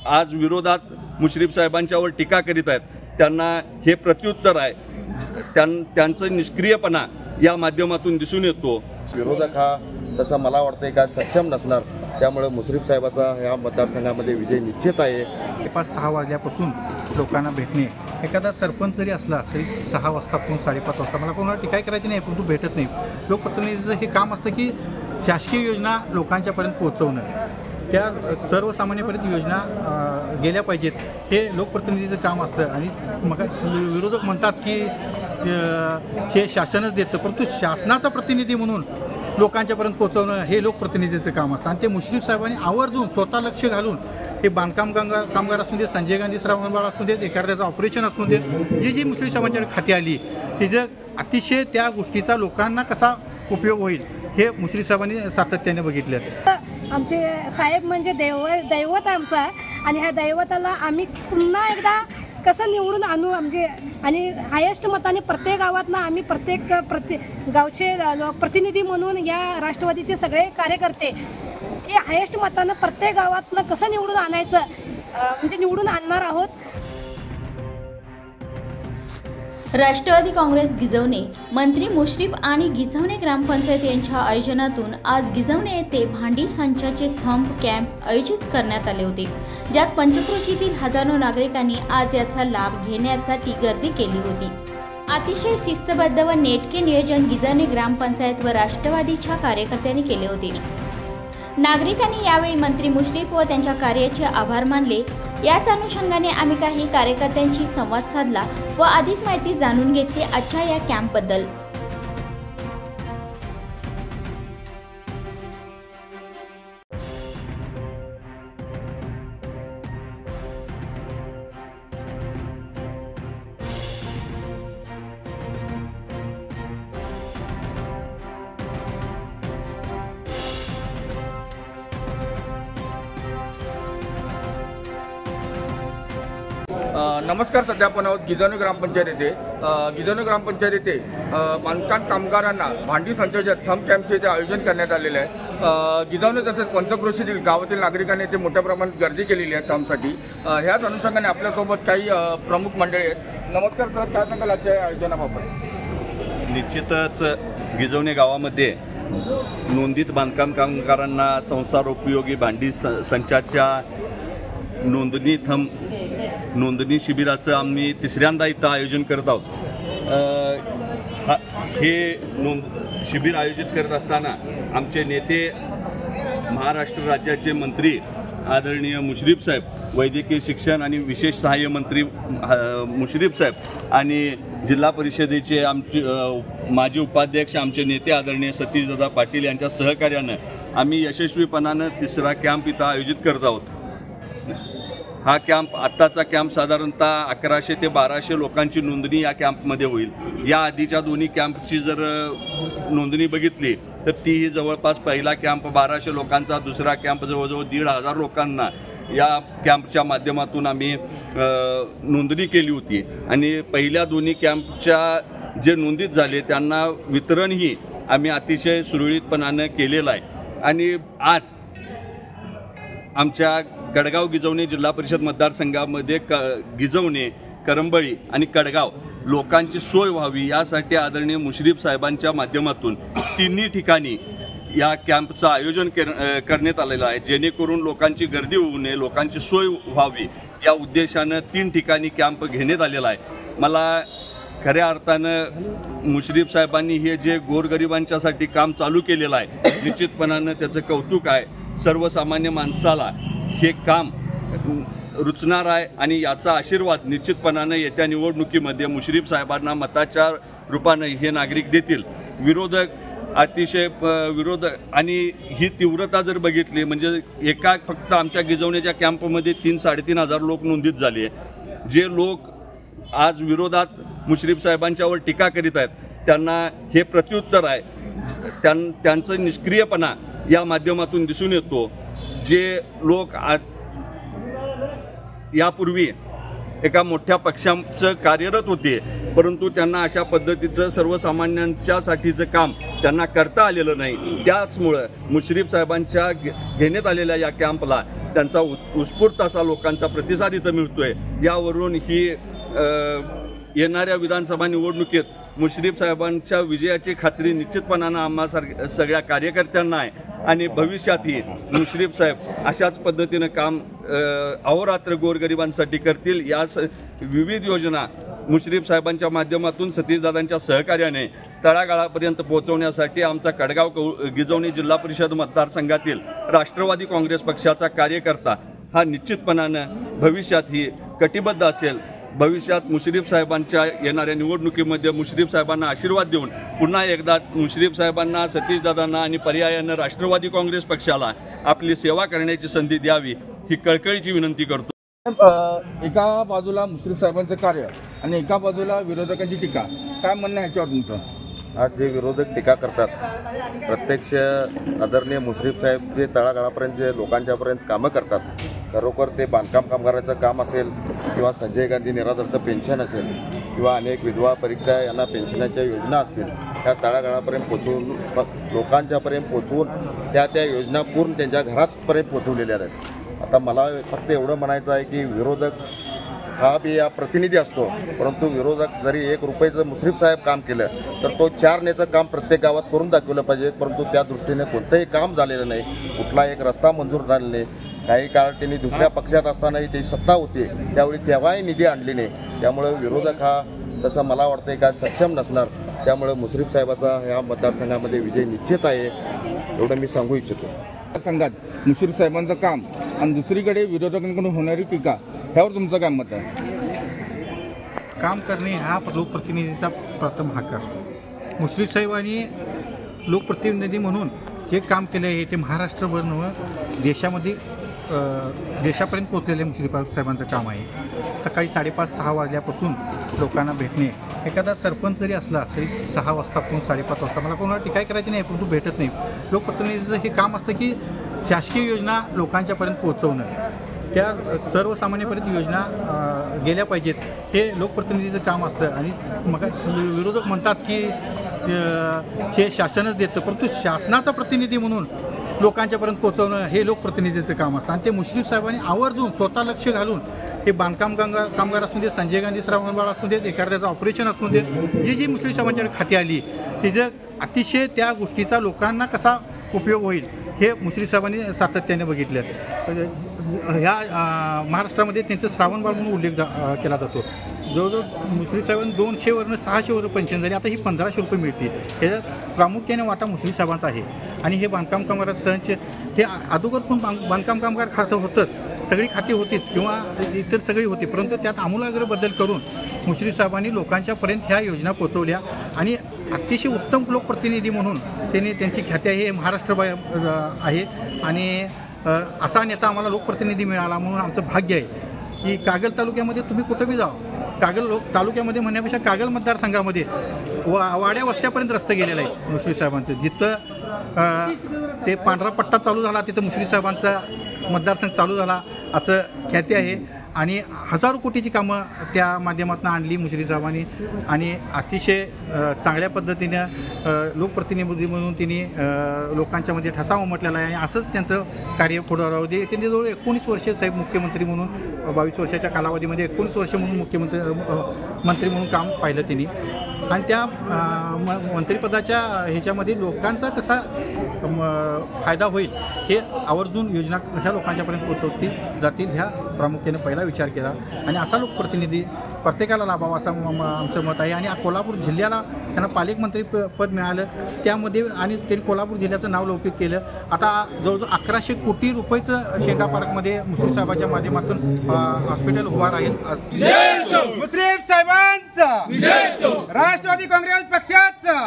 आज विरोधात मुश्रीफ साहेबांच्यावर टीका करीत आहेत त्यांना हे प्रत्युत्तर आहे। त्यांचं निष्क्रियपणा या माध्यमातून दिसून येतो। विरोधक हा तसा मला वाटतंय का सक्षम नसणार, त्यामुळे मुश्रीफ साहेबाचा या मतदारसंघामध्ये विजय निश्चित आहे। 5-6 वाजल्यापासून लोकांना भेटणे, एखादा सरपंच जरी असला तरी 6 वाजता 5:30 वाजता मला कोणाला टीका करायची नाही, परंतु भेटत नाही। लोकप्रतिनिधीचं हे काम असतं की शासकीय योजना लोकांच्यापर्यंत पोहोचवणं, त्या सर्वसामान्यपर्यंत योजना गेल्या पाहिजेत, हे लोकप्रतिनिधीचं काम असतं। आणि मग विरोधक म्हणतात की हे शासनच देतं, परंतु शासनाचा प्रतिनिधी म्हणून लोकांच्यापर्यंत पोहोचवणं हे लोकप्रतिनिधीचं काम असतं। आणि ते मुश्रीफ साहेबांनी आवर्जून स्वतः लक्ष घालून हे बांधकाम कामगार असू दे, संजय गांधी श्रावणबाळ असू देत, एखाद्याचं ऑपरेशन असू देत, जी मुश्रीफ साहेबांच्याकडे खाती आली तिचं अतिशय त्या गोष्टीचा लोकांना कसा उपयोग होईल हे मुश्रीफ साहेबांनी सातत्याने बघितलं। आमचे साहेब म्हणजे दैवत आमचा, आणि ह्या दैवताला आम्ही पुन्हा एकदा कसं निवडून आणू, म्हणजे आणि हायेस्ट मताने प्रत्येक गावातनं आम्ही प्रत्येक गावचे प्रतिनिधी म्हणून या राष्ट्रवादीचे सगळे कार्यकर्ते की हायेस्ट मतानं प्रत्येक गावातनं कसं निवडून आणायचं म्हणजे निवडून आणणार आहोत। राष्ट्रवादी काँग्रेस गिजवणे मंत्री मुश्रीफ आणि गिजवणे ग्रामपंचायत यांच्या आयोजनातून आज गिजवणे येथे भांडी संचाचे थंब कॅम्प आयोजित करण्यात आले होते, ज्यात पंचक्रोशीतील हजारो नागरिकांनी आज याचा लाभ घेण्यासाठी गर्दी केली होती। अतिशय शिस्तबद्ध व नेटके नियोजन गिजवणे ग्रामपंचायत व राष्ट्रवादीच्या कार्यकर्त्यांनी केले होते। नागरिकांनी यावेळी मंत्री मुश्रीफ व त्यांच्या कार्याचे आभार मानले। याच अनुषंगाने आम्ही काही कार्यकर्त्यांशी संवाद साधला व अधिक माहिती जाणून घेतली आजच्या या कॅम्पबद्दल। नमस्कार, सध्या आपण आहोत गिजवणे ग्रामपंचायत येथे। गिजवणे ग्रामपंचायत येथे बांधकाम कामगारांना भांडी संचाच्या थंब कॅम्पचे आयोजन करण्यात आलेले आहे। गिजवणे तसेच पंचक्रोशीतील गावातील नागरिकांनी येथे मोठ्या प्रमाणात गर्दी केलेली आहे थंबसाठी। ह्याच अनुषंगाने आपल्यासोबत काही प्रमुख मंडळी आहेत। नमस्कार सर, काय सांगाल आजच्या आयोजनाबाबत? निश्चितच गिजवणे गावामध्ये नोंदित बांधकाम कामगारांना संसारोपयोगी भांडी संचाच्या नोंदणी शिबिराचं आम्ही तिसऱ्यांदा इथं आयोजन करत आहोत। हे शिबिर आयोजित करत असताना आमचे नेते, महाराष्ट्र राज्याचे मंत्री आदरणीय मुश्रीफ साहेब, वैद्यकीय शिक्षण आणि विशेष सहाय्य मंत्री मुश्रीफ साहेब आणि जिल्हा परिषदेचे आमचे माजी उपाध्यक्ष आमचे नेते आदरणीय सतीशदादा पाटील यांच्या सहकार्यानं आम्ही यशस्वीपणानं तिसरा कॅम्प इथं आयोजित करत आहोत। हा कॅम्प आत्ताचा कॅम्प साधारणतः 1100 ते 1200 लोकांची नोंदणी या कॅम्पमध्ये होईल। या आधीच्या दोन्ही कॅम्पची जर नोंदणी बघितली तर ती जवळपास पहिला कॅम्प 1200 लोकांचा, दुसरा कॅम्प जवळजवळ 1500 लोकांना या कॅम्पच्या माध्यमातून आम्ही नोंदणी केली होती। आणि पहिल्या दोन्ही कॅम्पच्या जे नोंदीत झाले त्यांना वितरणही आम्ही अतिशय सुरळीतपणाने केलेलं आहे। आणि आज आमच्या कडगाव गिजवणे जिल्हा परिषद मतदारसंघामध्ये गिजवणे, करंबळी आणि कडगाव लोकांची सोय व्हावी यासाठी आदरणीय मुश्रीफ साहेबांच्या माध्यमातून तिन्ही ठिकाणी या कॅम्पचं आयोजन करण्यात आलेलं आहे, जेणेकरून लोकांची गर्दी होऊ नये, लोकांची सोय व्हावी या उद्देशानं 3 ठिकाणी कॅम्प घेण्यात आलेला आहे। मला खऱ्या अर्थानं मुश्रीफ साहेबांनी हे जे गोरगरिबांच्यासाठी काम चालू केलेलं आहे निश्चितपणानं त्याचं कौतुक आहे। सर्वसामान्य माणसाला हे काम रुचणार आहे आणि याचा आशीर्वाद निश्चितपणानं येत्या निवडणुकीमध्ये मुश्रीफ साहेबांना मताच्या रूपानं हे नागरिक देतील। अतिशय विरोध आणि ही तीव्रता जर बघितली म्हणजे एका फक्त आमच्या गिजवण्याच्या कॅम्पमध्ये 3-3.5 हजार लोक नोंदित झाले। जे लोक आज विरोधात मुश्रीफ साहेबांच्यावर टीका करीत आहेत त्यांना हे प्रत्युत्तर आहे। त्यांचं निष्क्रियपणा या माध्यमातून दिसून येतो। जे लोक यापूर्वी एका मोठ्या पक्षाचं कार्यरत होते, परंतु त्यांना अशा पद्धतीचं सर्वसामान्यांच्यासाठीचं काम त्यांना करता आलेलं नाही। त्याचमुळे मुश्रीफ साहेबांच्या घेण्यात आलेल्या या कॅम्पला त्यांचा उत्स्फूर्त असा लोकांचा प्रतिसाद इथं मिळतोय। यावरून ही येणाऱ्या विधानसभा निवडणुकीत मुश्रीफ साहेबांच्या विजयाची खात्री निश्चितपणानं आम्हा सगळ्या कार्यकर्त्यांना आहे आणि भविष्यातही मुश्रीफ साहेब अशाच पद्धतीनं काम अहोरात्र गोरगरिबांसाठी करतील। या विविध योजना मुश्रीफ साहेबांच्या माध्यमातून सतीशदादांच्या सहकार्याने तळागाळापर्यंत पोहोचवण्यासाठी आमचा कडगाव गिजवणी जिल्हा परिषद मतदारसंघातील राष्ट्रवादी काँग्रेस पक्षाचा कार्यकर्ता हा निश्चितपणानं भविष्यातही कटिबद्ध असेल। भविष्यात मुश्रीफ साहेबांच्या येणाऱ्या निवडणुकीमध्ये मुश्रीफ साहेबांना आशीर्वाद देऊन पुन्हा एकदा मुश्रीफ साहेबांना, सतीशदादांना आणि पर्यायानं राष्ट्रवादी काँग्रेस पक्षाला आपली सेवा करण्याची संधी द्यावी ही कळकळीची विनंती करतो। एका बाजूला मुश्रीफ साहेबांचं कार्य आणि एका बाजूला विरोधकांची टीका, काय म्हणणं ह्याच्यावर तुमचं? आज जे विरोधक टीका करतात, प्रत्यक्ष आदरणीय मुश्रीफ साहेब जे तळागाळापर्यंत जे लोकांच्यापर्यंत कामं करतात, खरोखर ते बांधकाम कामगाराचं काम असेल किंवा संजय गांधी निराधारचं पेन्शन असेल किंवा अनेक विधवा परित्या यांना पेन्शनाच्या योजना असतील, त्या तळागाळापर्यंत पोचवून लोकांच्यापर्यंत पोचवून त्या योजना पूर्ण त्यांच्या घरापर्यंत पोचवलेल्या आहेत। आता मला फक्त एवढं म्हणायचं आहे की विरोधक हा बी या प्रतिनिधी असतो, परंतु विरोधक जरी 1 रुपयाचं मुश्रीफ साहेब काम केलं तर तो 4 नेचं काम प्रत्येक गावात करून दाखवलं पाहिजे, परंतु त्या दृष्टीने कोणतंही काम झालेलं नाही, कुठला एक रस्ता मंजूर झालेला नाही। काही काळ त्यांनी दुसऱ्या पक्षात असतानाही ती सत्ता होती, त्यावेळी तेव्हाही निधी आणली नाही। त्यामुळे विरोधक हा तसं मला वाटतं का सक्षम नसणार, त्यामुळे मुश्रीफ साहेबाचा ह्या मतदारसंघामध्ये विजय निश्चित आहे, एवढं मी सांगू इच्छितो। संघात मुश्रीफ साहेबांचं काम आणि दुसरीकडे विरोधकांकडून होणारी टीका, ह्यावर तुमचं काय मत आहे? काम करणे हा लोकप्रतिनिधीचा प्रथम हक्क असतो। मुश्रीफ साहेबांनी लोकप्रतिनिधी म्हणून जे काम केले आहे ते महाराष्ट्रभर नव्हे देशापर्यंत पोहोचलेले मुश्रीफ साहेबांचं काम आहे। सकाळी 5:30-6 वाजल्यापासून लोकांना भेटणे, एखादा सरपंच जरी असला तरी 6 वाजता फोन 5:30 वाजता, मला कोणाला टीका करायची नाही, परंतु भेटत नाही। लोकप्रतिनिधीचं हे काम असतं की शासकीय योजना लोकांच्यापर्यंत पोहोचवणं, त्या सर्वसामान्यपर्यंत योजना गेल्या पाहिजेत, हे लोकप्रतिनिधीचं काम असतं। आणि मग विरोधक म्हणतात की हे शासनच देतं, परंतु शासनाचा प्रतिनिधी म्हणून लोकांच्यापर्यंत पोहोचवणं हे लोकप्रतिनिधीचं काम असतं। आणि ते मुश्रीफ साहेबांनी आवर्जून स्वतः लक्ष घालून हे बांधकाम कामगार असू दे, संजय गांधी श्रावणबाळ असू देत, एखाद्याचं ऑपरेशन असू देत, जी मुश्रीफ साहेबांच्याकडे खाती आली तिचं अतिशय त्या गोष्टीचा लोकांना कसा उपयोग होईल हे मुश्रीफ साहेबांनी सातत्याने बघितलं। ह्या महाराष्ट्रामध्ये त्यांचं श्रावणबाळ म्हणून उल्लेख केला जातो। जवळजवळ मुश्रीफ साहेबांनी 200वरून 600 पेन्शन झाली, आता ही 1500 रुपये मिळते। ह्याच्यात प्रामुख्याने वाटा मुश्रीफ साहेबांचा आहे। आणि हे बांधकाम कामगार संच हे अगोदर पण बांधकाम कामगार खातं होतंच, सगळी खाती होतीच किंवा इतर सगळी होती, परंतु त्यात आमूलाग्र बदल करून मुश्रीफ साहेबांनी लोकांच्यापर्यंत ह्या योजना पोचवल्या आणि अतिशय उत्तम लोकप्रतिनिधी म्हणून त्यांची ख्याती आहे महाराष्ट्र आहे। आणि असा नेता आम्हाला लोकप्रतिनिधी मिळाला म्हणून आमचं भाग्य आहे की कागल तालुक्यामध्ये तुम्ही कुठं बी जावा, कागल तालुक्यामध्ये म्हणण्यापेक्षा कागल मतदारसंघामध्ये वाड्या वस्त्यापर्यंत रस्ते गेलेला आहे मुश्रीफ साहेबांचं। जिथं ते पांढरा पट्टा चालू झाला तिथं मुश्रीफ साहेबांचा मतदारसंघ चालू झाला असं ख्याती आहे। आणि हजारो कोटीची कामं त्या माध्यमातून आणली मुश्रीफ साहेबांनी आणि अतिशय चांगल्या पद्धतीनं लोकप्रतिनिधी म्हणून त्यांनी लोकांच्यामध्ये ठसा उमटलेला आहे। असंच त्यांचं कार्य पुढे राहू दे। त्यांनी जवळ 19 वर्ष साहेब मुख्यमंत्री म्हणून 22 वर्षाच्या कालावधीमध्ये 19 वर्ष म्हणून मंत्री म्हणून काम पाहिलं त्यांनी। आणि त्या मंत्रिपदाच्या ह्याच्यामध्ये लोकांचा कसा फायदा होईल हे आवर्जून योजना ह्या लोकांच्यापर्यंत पोहोचवतील जातील ह्या प्रामुख्याने पहिला विचार केला। आणि असा लोकप्रतिनिधी प्रत्येकाला लाभावा असं आमचं मत आहे। आणि कोल्हापूर जिल्ह्याला त्यांना पालकमंत्री पद मिळालं त्यामध्ये आणि त्यांनी कोल्हापूर जिल्ह्याचं नाव लौकिक केलं। आता जवळजवळ 1100 कोटी रुपयाचं शेंगा पार्कमध्ये मुश्रीफ साहेबांच्या माध्यमातून हॉस्पिटल उभा राहील। मुश्रीफ साहेबांचा राष्ट्रवादी काँग्रेस पक्षाचा